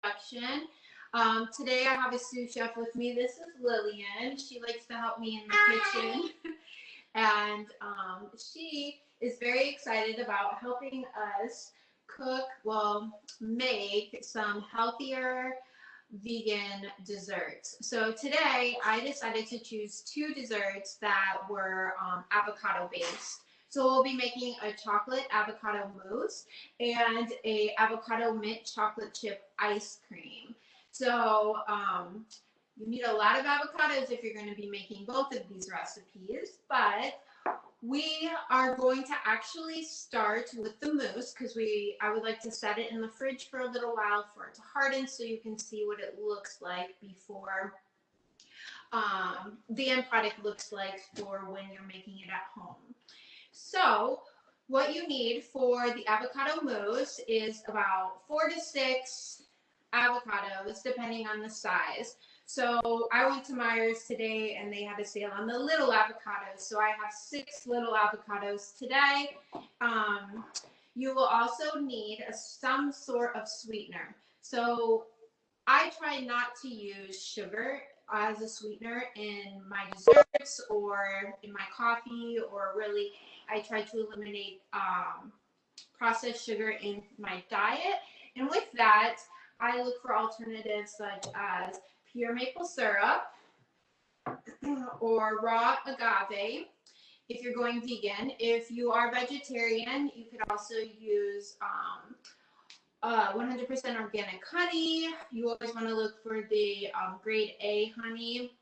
introduction. Today I have a sous chef with me. This is Lillian. She likes to help me in the kitchen. And she is very excited about helping us cook, make some healthier vegan desserts. So today I decided to choose two desserts that were avocado based. So we'll be making a chocolate avocado mousse and a avocado mint chocolate chip ice cream. So you need a lot of avocados if you're going to be making both of these recipes, but we are going to actually start with the mousse because I would like to set it in the fridge for a little while for it to harden so you can see what it looks like before the end product looks like for when you're making it at home. So what you need for the avocado mousse is about 4 to 6 avocados depending on the size. So I went to Meijer's today and they had a sale on the little avocados. So I have 6 little avocados today. You will also need some sort of sweetener. So I try not to use sugar as a sweetener in my desserts or in my coffee, or really I try to eliminate processed sugar in my diet. And with that, I look for alternatives such as pure maple syrup or raw agave if you're going vegan. If you are vegetarian, you could also use 100% organic honey. You always want to look for the grade A honey.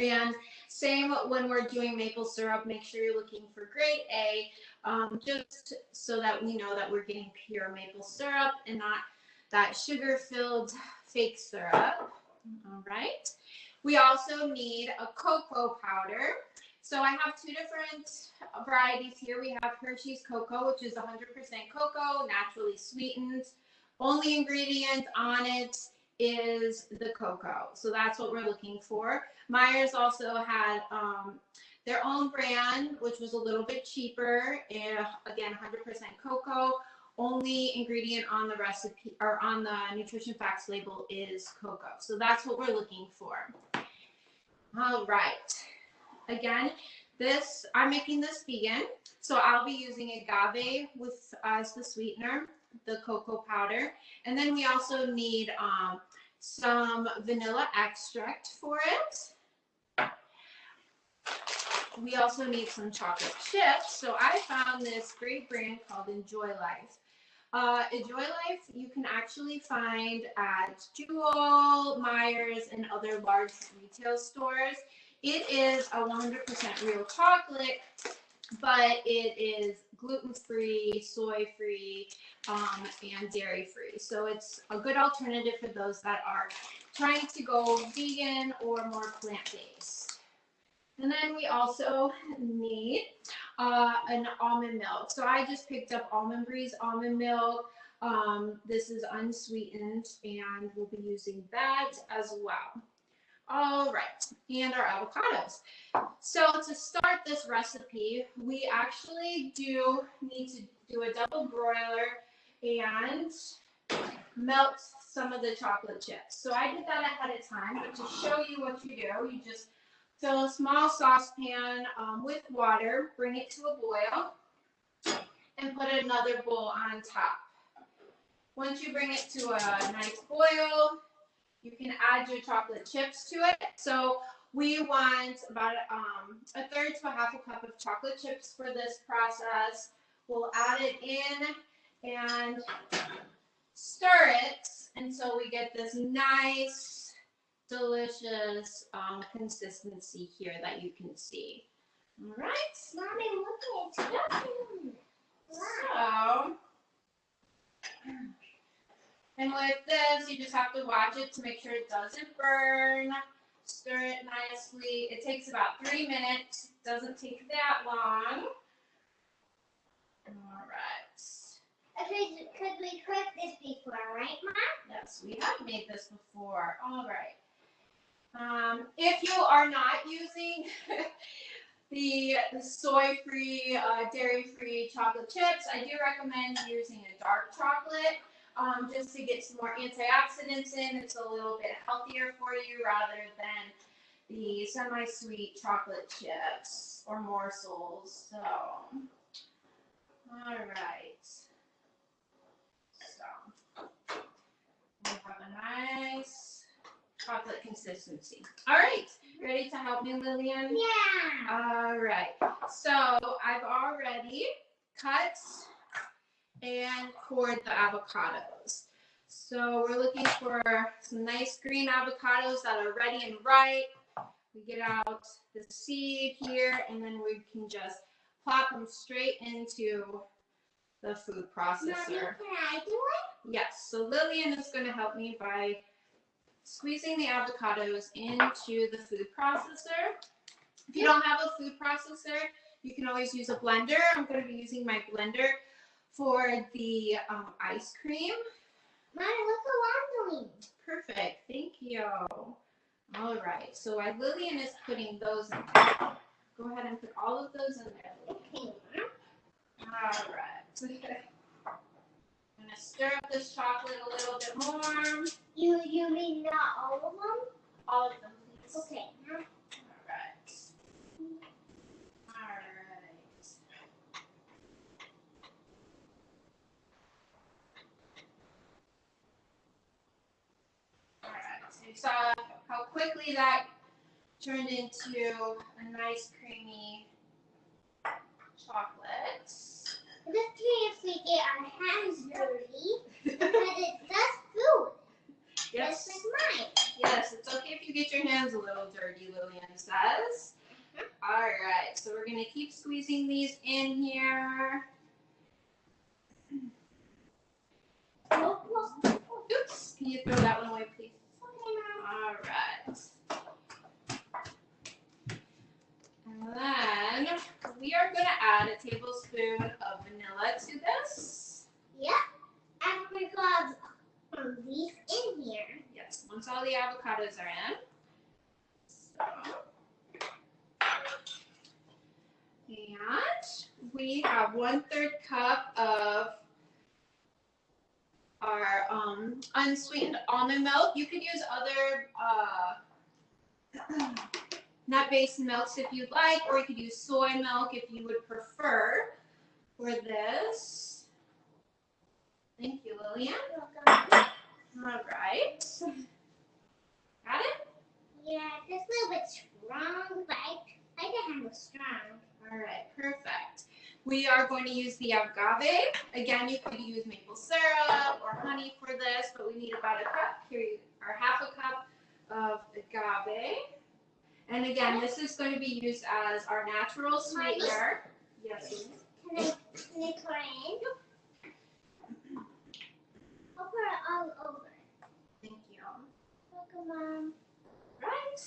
And same when we're doing maple syrup, make sure you're looking for grade A, just so that we know that we're getting pure maple syrup and not that sugar-filled fake syrup. All right. We also need a cocoa powder. So I have 2 different varieties here. We have Hershey's cocoa, which is 100% cocoa, naturally sweetened. Only ingredient on it is the cocoa. So that's what we're looking for. Meijer's also had their own brand, which was a little bit cheaper. And again, 100% cocoa. Only ingredient on the recipe or on the nutrition facts label is cocoa. So that's what we're looking for. All right. Again, I'm making this vegan. So I'll be using agave with as the sweetener, the cocoa powder. And then we also need some vanilla extract for it. We also need some chocolate chips. So I found this great brand called Enjoy Life. Enjoy Life you can actually find at Jewel, Meijer's, and other large retail stores. It is a 100% real chocolate, but it is gluten-free, soy-free, and dairy-free. So it's a good alternative for those that are trying to go vegan or more plant-based. And then we also need an almond milk. So I just picked up Almond Breeze almond milk. This is unsweetened, and we'll be using that as well. All right, and our avocados. So to start this recipe, we actually do need to do a double broiler and melt some of the chocolate chips. So I did that ahead of time, but to show you what you do, you just fill a small saucepan with water, bring it to a boil, and put another bowl on top. Once you bring it to a nice boil, you can add your chocolate chips to it. So we want about a third to a half a cup of chocolate chips for this process. We'll add it in and stir it until we get this nice, delicious consistency here that you can see. All right. Mommy, look at it. So, and with this, you just have to watch it to make sure it doesn't burn. Stir it nicely. It takes about 3 minutes. Doesn't take that long. All right. Okay, could we cook this before, right, Mom? Yes, we have made this before. All right. If you are not using the soy-free, dairy-free chocolate chips, I do recommend using a dark chocolate. just to get some more antioxidants in. It's a little bit healthier for you rather than the semi-sweet chocolate chips or morsels. So, all right. So, we have a nice chocolate consistency. All right, ready to help me, Lillian? Yeah. All right, so I've already cut and cored the avocados. So we're looking for some nice green avocados that are ready and ripe. We get out the seed here, and then we can just plop them straight into the food processor. Mommy, can I do it? Yes, so Lillian is going to help me by squeezing the avocados into the food processor. If you don't have a food processor, you can always use a blender. I'm going to be using my blender for the ice cream. Mommy, look what I'm doing. Perfect, thank you. All right, so while Lillian is putting those in there, go ahead and put all of those in there, Lillian. Okay. All right. I'm going to stir up this chocolate a little bit more. You mean not all of them? All of them, please. Okay. All right. All right. All right. So you saw how quickly that turned into a nice creamy chocolate. Let's see if we get our hands dirty because it does food. Yes. Just like mine. Yes, it's okay if you get your hands a little dirty, Lillian says. All right, so we're going to keep squeezing these in here. Oops, can you throw that one away, please? Okay, Mom. All right. And then we are going to add a tablespoon of vanilla to this. Yep. And we're going to put these in here. Yes, once all the avocados are in. So. And we have 1/3 cup of our unsweetened almond milk. You could use other nut-based milks if you'd like, or you could use soy milk if you would prefer for this. Thank you, Lillian. All right. Got it? Yeah, it's a little bit strong, but I can handle strong. All right, perfect. We are going to use the agave. Again, you could use maple syrup or honey for this, but we need about a cup. Here you are, half a cup of agave. And again, this is going to be used as our natural sweetener. Yes, please. Can I pour it in? I'll pour it all over. Thank you. Welcome, Mom. Right.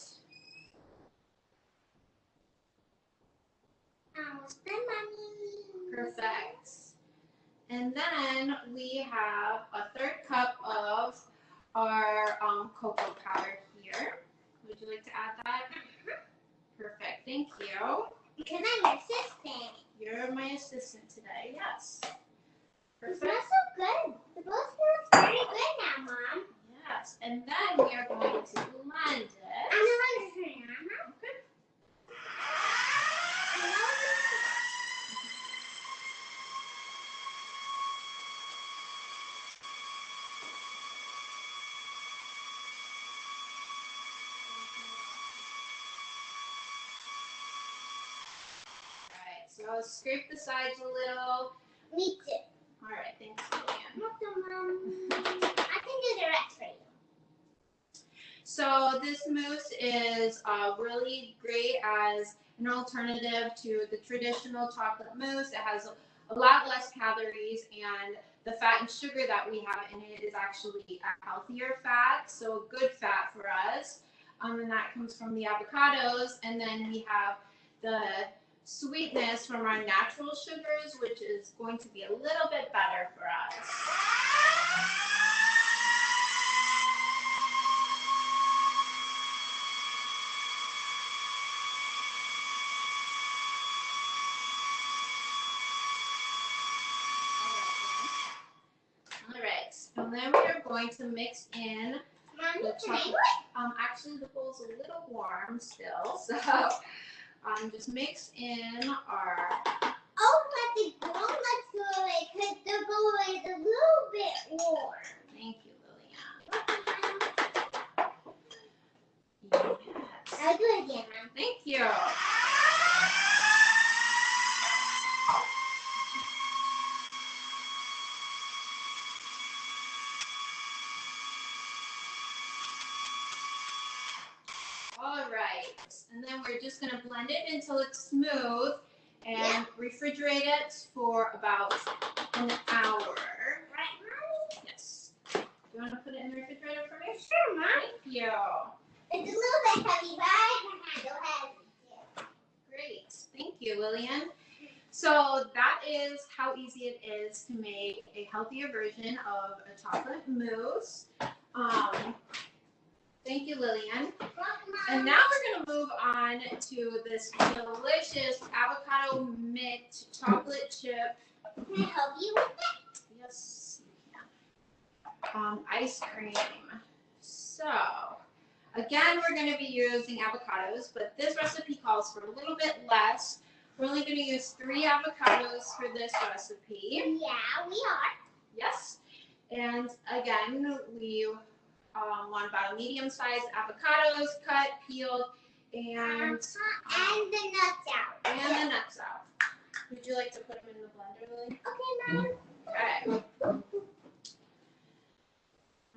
Almost done, Mommy. Perfect. And then we have a 1/3 cup of our cocoa powder here. Would you like to add that? Perfect. Thank you. Because I'm your assistant. You're my assistant today. Yes. It Perfect. smells so good. The bowl smells very good now, Mom. Yes. And then we are going to blend it. I know what you're doing, Mama. Okay. I know what you're Alright, so I'll scrape the sides a little. doing. Me too. Alright, thanks, Lillian. Welcome, Mom. I can do the rest for you. So this mousse is really great as an alternative to the traditional chocolate mousse. It has a lot less calories, and the fat and sugar that we have in it is actually a healthier fat, so a good fat for us. And that comes from the avocados, and then we have the sweetness from our natural sugars, which is going to be a little bit better for us. All right, going to mix in Mommy, the can I chocolate. do it? Actually, the bowl's a little warm still, so just mix in our. Oh, but the bowl, let's go away because the bowl is a little bit warm. Thank you, Lillian. Yes. I'll do it again, Mom. Thank you. All right, and then we're just gonna blend it until it's smooth and refrigerate it for about an hour. Right, Mommy? Yes. Do you want to put it in the refrigerator for me? Sure, Mom. Thank you. It's a little bit heavy, but I can handle it. Great. Thank you, Lillian. So that is how easy it is to make a healthier version of a chocolate mousse. Thank you, Lillian. And now we're going to move on to this delicious avocado mint chocolate chip. Can I help you with it? Yes, you can. Ice cream. So, again, we're going to be using avocados, but this recipe calls for a little bit less. We're only going to use 3 avocados for this recipe. Yeah, we are. Yes. And again, we want about a medium-sized avocados, cut, peeled, and the nuts out. And the nuts out. Would you like to put them in the blender, Lily? Okay, Mom. Okay.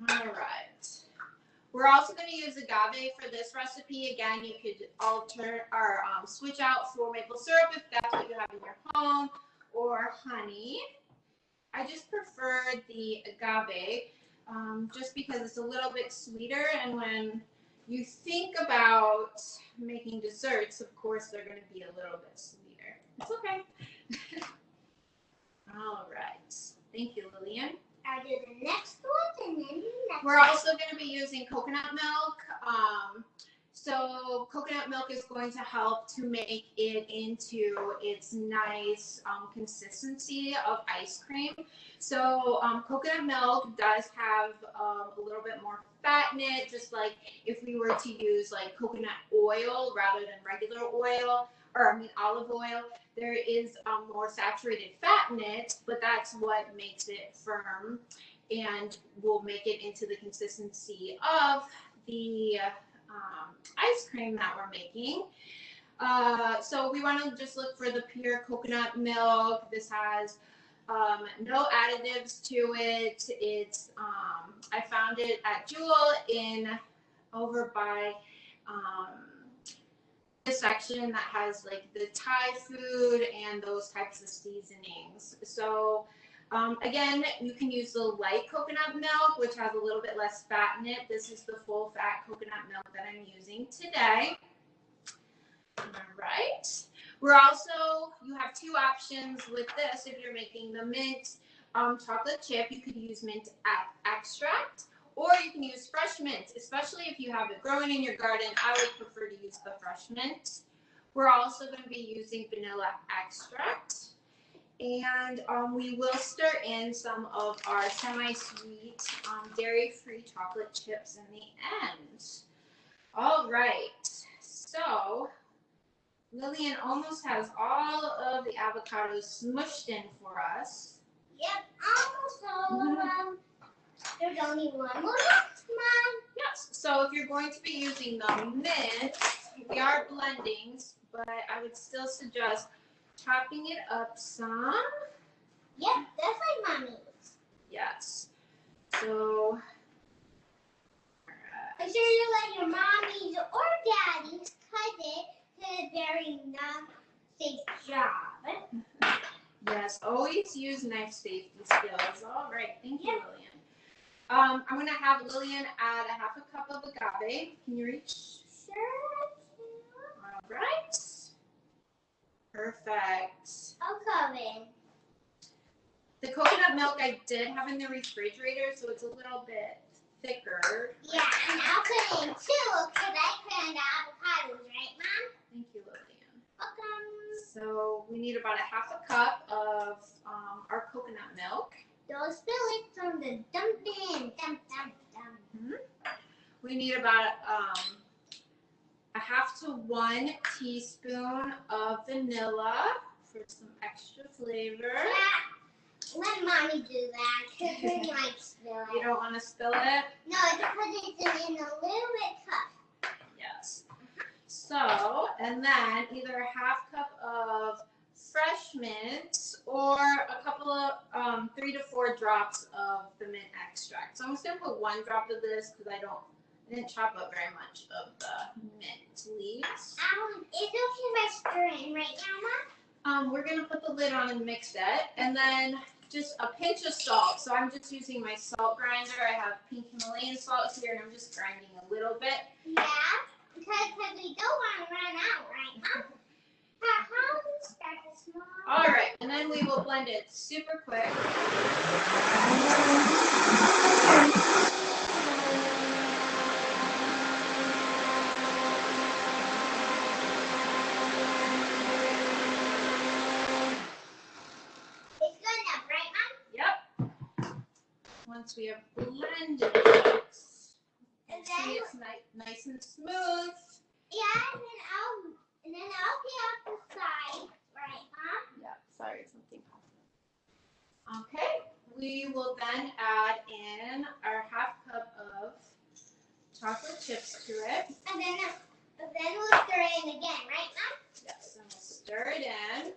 All right. We're also going to use agave for this recipe. Again, you could alter or switch out for maple syrup if that's what you have in your home, or honey. I just prefer the agave just because it's a little bit sweeter, and when you think about making desserts, of course, they're going to be a little bit sweeter. It's okay. All right. Thank you, Lillian. I'll do the next one and then the next We're one. also going to be using coconut milk. So coconut milk is going to help to make it into its nice consistency of ice cream. So coconut milk does have a little bit more fat in it, just like if we were to use like coconut oil rather than regular oil, or olive oil. There is more saturated fat in it, but that's what makes it firm and will make it into the consistency of the ice cream that we're making. So we want to just look for the pure coconut milk. This has no additives to it. It's I found it at Jewel over by the section that has like the Thai food and those types of seasonings. So again, you can use the light coconut milk, which has a little bit less fat in it. This is the full fat coconut milk that I'm using today. All right. You have 2 options with this. If you're making the mint chocolate chip, you could use mint extract, or you can use fresh mint, especially if you have it growing in your garden. I would prefer to use the fresh mint. We're also going to be using vanilla extract. And we will stir in some of our semi-sweet dairy-free chocolate chips in the end. All right. So Lillian almost has all of the avocados smushed in for us. Yep, almost all of them. There's only one more left, Mom. Yes. So if you're going to be using the mint, we are blending, but I would still suggest chopping it up some. Yep, just like Mommy's. Yes. So. Make sure you let your mommy's or daddy's cut it to a very safe job. Yes, always use knife safety skills. All right, thank you, Lillian. I'm going to have Lillian add a half a cup of agave. Can you reach? Sure. All right. Perfect. I'll come in. The coconut milk I did have in the refrigerator, so it's a little bit thicker. Yeah, and I'll put in 2 because I put in the avocados, right, Mom? Thank you, Lillian. Welcome. So we need about a half a cup of our coconut milk. Don't spill it from the dump in. Dump, dump. we need about a half to 1 teaspoon of vanilla for some extra flavor. Yeah, let Mommy do that because we might spill it. You don't want to spill it? No, because it's in a little bit cup. Yes. So, and then either a half cup of fresh mint or a couple of 3 to 4 drops of the mint extract. So I'm just gonna put 1 drop of this because I didn't chop up very much of the mint leaves. Is it okay if I stir in right now, Mom? We're gonna put the lid on and mix it, and then just a pinch of salt. So I'm just using my salt grinder. I have pink Himalayan salt here, and I'm just grinding a little bit. Yeah, because we don't want to run out, right, Mom? How do we start this, Mom? All right, and then we will blend it super quick. It's good enough, right, Mom? Yep. Once we have blended it, And see then, it's nice and smooth. yeah, and then I'll get off the side, right, Mom? Yeah, sorry, something happened. Okay, we will then add in our half cup of chocolate chips to it. And then we'll stir it in again, right, Mom? Yes, and we'll stir it in.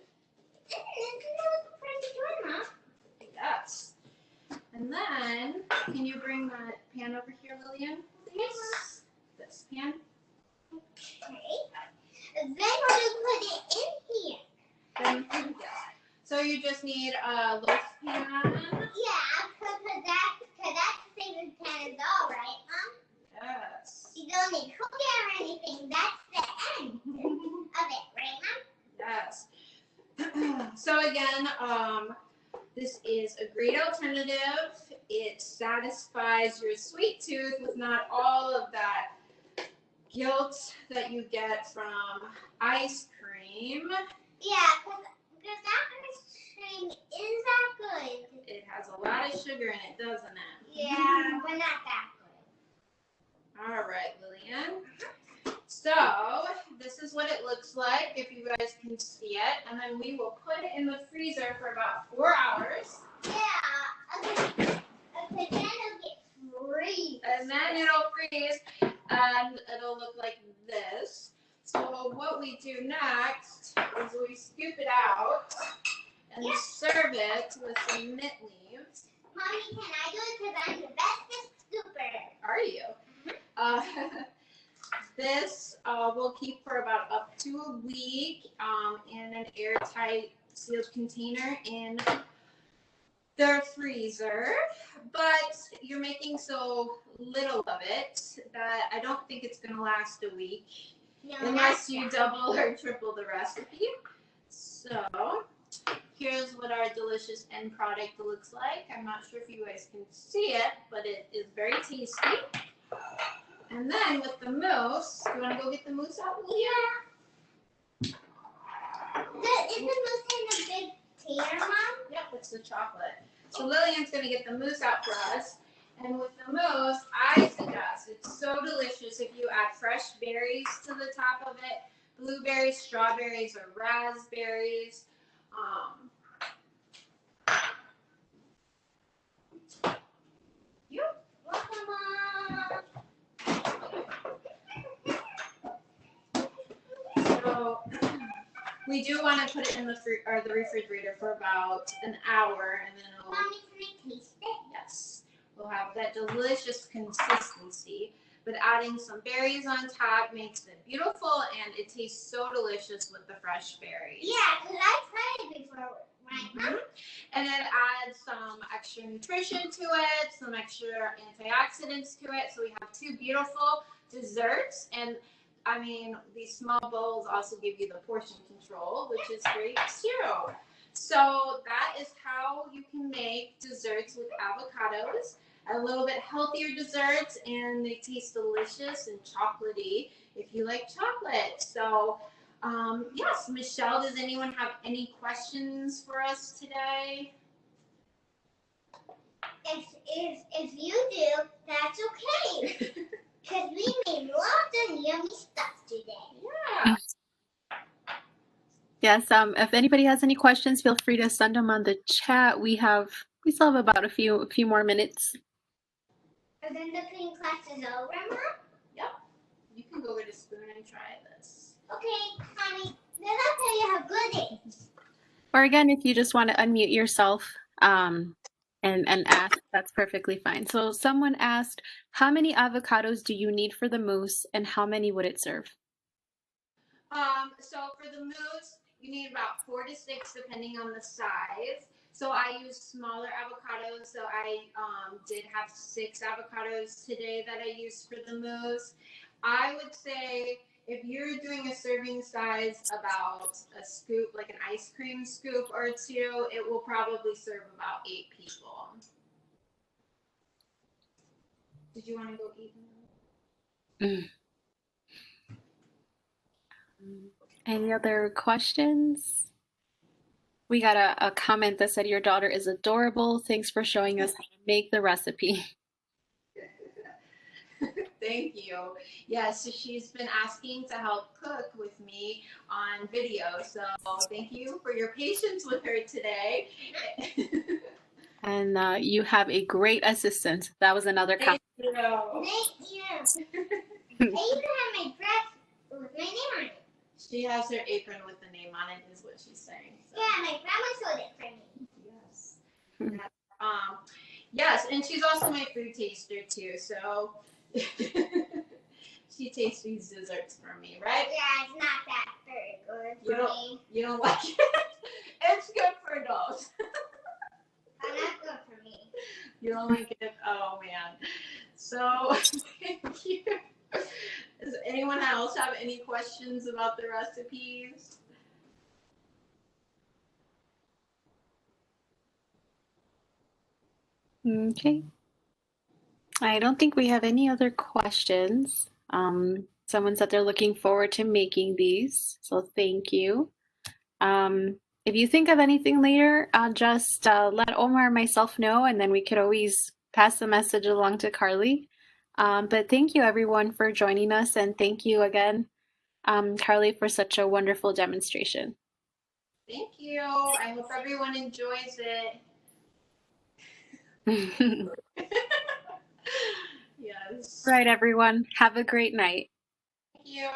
Mom. Yes. And then, can you bring that pan over here, Lillian? Yes. This pan. Okay. And then we're going to put it in here. Then, yes. So you just need a loaf pan. Yeah, because that's the same as pan is all, right, Mom? Yes. You don't need cookie or anything. That's the end of it, right, Mom? Yes. So again, this is a great alternative. It satisfies your sweet tooth with not all of that guilt that you get from ice cream. Yeah, because that ice cream is that good. It has a lot of sugar in it, doesn't it? Yeah, but not that good. All right, Lillian. So this is what it looks like if you guys can see it. And then we will put it in the freezer for about 4 hours. Yeah, okay, then it'll get freeze. And then it'll freeze and it'll look like this. So what we do next is we scoop it out and serve it with some mint leaves. Mommy, can I do it? Because I'm the bestest scooper. Are you? This will keep for about up to a week in an airtight sealed container in the freezer. But you're making so little of it that I don't think it's going to last a week unless you double or triple the recipe. So here's what our delicious end product looks like. I'm not sure if you guys can see it, but it is very tasty. And then with the mousse, you want to go get the mousse out? Yeah. Is the mousse in a big container, Mom? Yep, it's the chocolate. So Lillian's going to get the mousse out for us. And with the mousse, I suggest it's so delicious if you add fresh berries to the top of it. Blueberries, strawberries, or raspberries. Welcome, Mom. So we do want to put it in the refrigerator for about an hour, and then it'll. Mommy, can I taste it? Yes, we'll have that delicious consistency. But adding some berries on top makes it beautiful, and it tastes so delicious with the fresh berries. Yeah, because I tried it before, right, Mom? And then add some extra nutrition to it, some extra antioxidants to it. So we have 2 beautiful desserts. And I mean, these small bowls also give you the portion control, which is great too. So that is how you can make desserts with avocados. A little bit healthier desserts, and they taste delicious and chocolatey if you like chocolate. So yes, Michelle, does anyone have any questions for us today? If you do, that's okay. Because Yes, if anybody has any questions, feel free to send them on the chat. We still have about a few more minutes. And then the cleaning class is over, Mom? Yep. You can go get a spoon and try this. Okay, honey. Then I'll tell you how good it is. Or again, if you just want to unmute yourself and ask, that's perfectly fine. So someone asked, how many avocados do you need for the mousse, and how many would it serve? So for the mousse, you need about 4 to 6 depending on the size. So I use smaller avocados. So I did have 6 avocados today that I used for the mousse. I would say if you're doing a serving size about a scoop, like an ice cream scoop or 2, it will probably serve about 8 people. Did you want to go eat? Any other questions? We got a comment that said your daughter is adorable. Thanks for showing us how to make the recipe. Thank you. Yes, so she's been asking to help cook with me on video. So thank you for your patience with her today. And you have a great assistant. That was another comment. Thank you. I even have my dress with my name on it. She has her apron with the name on it, is what she's saying. So. Yeah, my grandma showed it for me. Yes. Yes, and she's also my food taster too. So she tastes these desserts for me, right? Yeah, it's not that very good for me. You don't like it? It's good for adults. But not good for me. You don't like it? Oh man. So thank you. Does anyone else have any questions about the recipes? Okay. I don't think we have any other questions. Someone said they're looking forward to making these, so thank you. If you think of anything later, just let Omar or myself know, and then we could always pass the message along to Carly. But thank you everyone for joining us, and thank you again, Carly, for such a wonderful demonstration. Thank you. I hope everyone enjoys it. Yes. Right, everyone. Have a great night. Thank you.